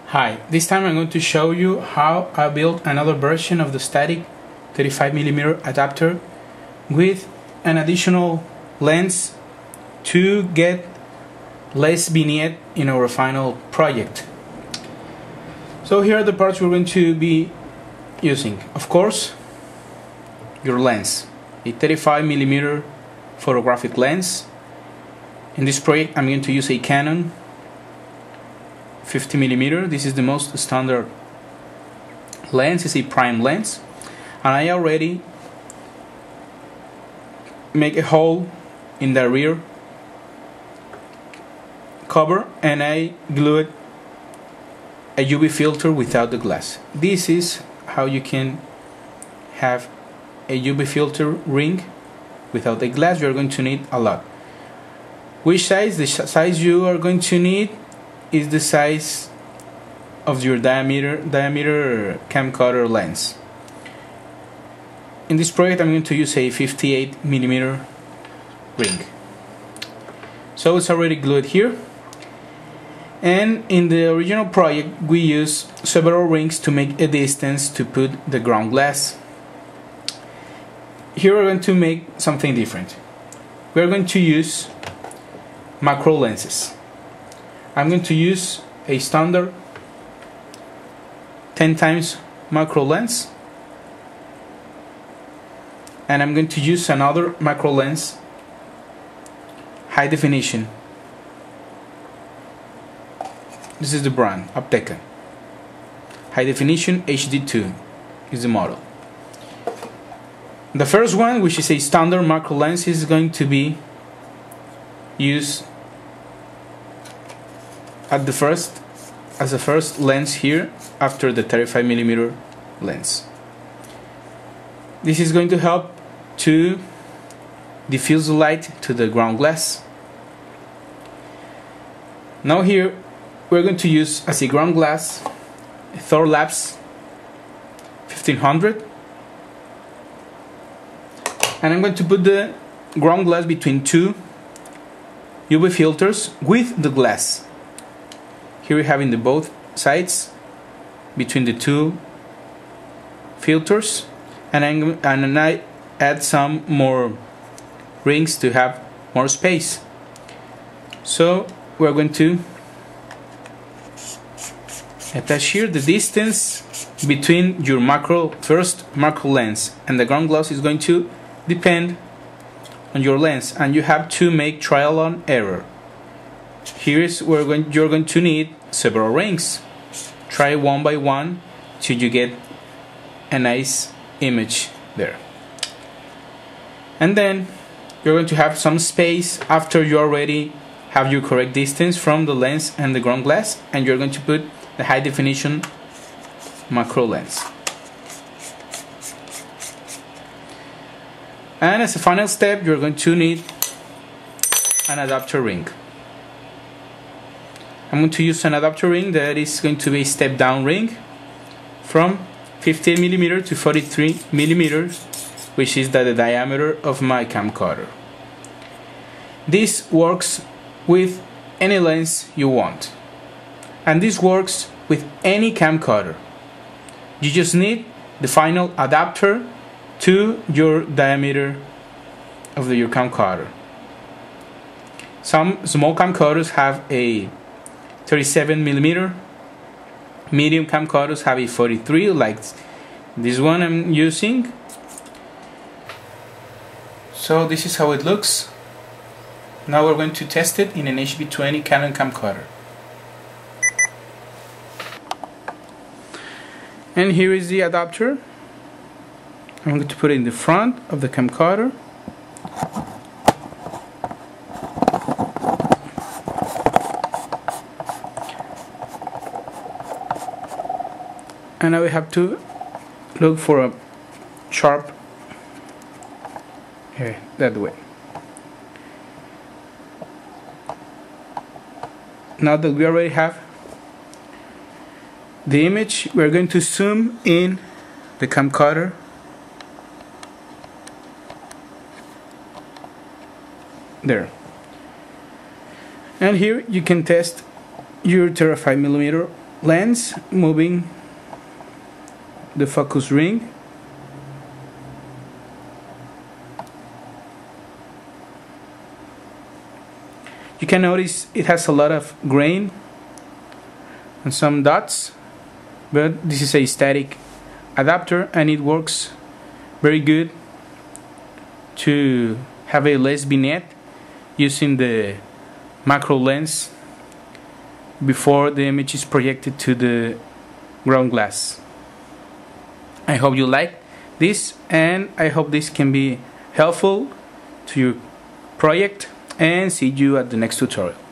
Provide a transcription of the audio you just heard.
Hi, this time I'm going to show you how I built another version of the static 35mm adapter with an additional lens to get less vignette in our final project. So here are the parts we're going to be using. Of course, your lens, a 35mm photographic lens. In this project I'm going to use a Canon 50mm. This is the most standard lens. It's a prime lens, and I already make a hole in the rear cover and I glued a UV filter without the glass. This is how you can have a UV filter ring without a glass. You're going to need a lot. Which size? The size you are going to need is the size of your diameter camcorder lens. In this project I'm going to use a 58mm ring. So it's already glued here, and in the original project we used several rings to make a distance to put the ground glass. Here we're going to make something different. We're going to use macro lenses. I'm going to use a standard 10x macro lens, and I'm going to use another macro lens, high definition. This is the brand, Apteca. High definition HD2 is the model. The first one, which is a standard macro lens, is going to be used as the first lens here after the 35mm lens. This is going to help to diffuse the light to the ground glass. Now here we're going to use as a ground glass a Thorlabs 1500, and I'm going to put the ground glass between two UV filters with the glass. Here we have in the both sides between the two filters, and I add some more rings to have more space. So we're going to attach here. The distance between your first macro lens and the ground glass is going to depend on your lens, and you have to make trial and error. Here is where you're going to need several rings. Try one by one till you get a nice image there. And then you're going to have some space after you already have your correct distance from the lens and the ground glass, and you're going to put the high definition macro lens. And as a final step, you're going to need an adapter ring. I'm going to use an adapter ring that is going to be a step down ring from 15mm to 43mm, which is the diameter of my camcorder. This works with any lens you want, and this works with any camcorder. You just need the final adapter to your diameter of your camcorder. Some small camcorders have a 37mm, medium camcorders have a 43, like this one I'm using. So this is how it looks. Now we're going to test it in an HB20 Canon camcorder. And here is the adapter. I'm going to put it in the front of the camcorder. And now we have to look for a sharp here, that way. Now that we already have the image, we're going to zoom in the camcorder there. And here you can test your 35mm lens, moving the focus ring. You can notice it has a lot of grain and some dots, but this is a static adapter and it works very good to have a less vignette using the macro lens before the image is projected to the ground glass. I hope you like this, and I hope this can be helpful to your project, and see you at the next tutorial.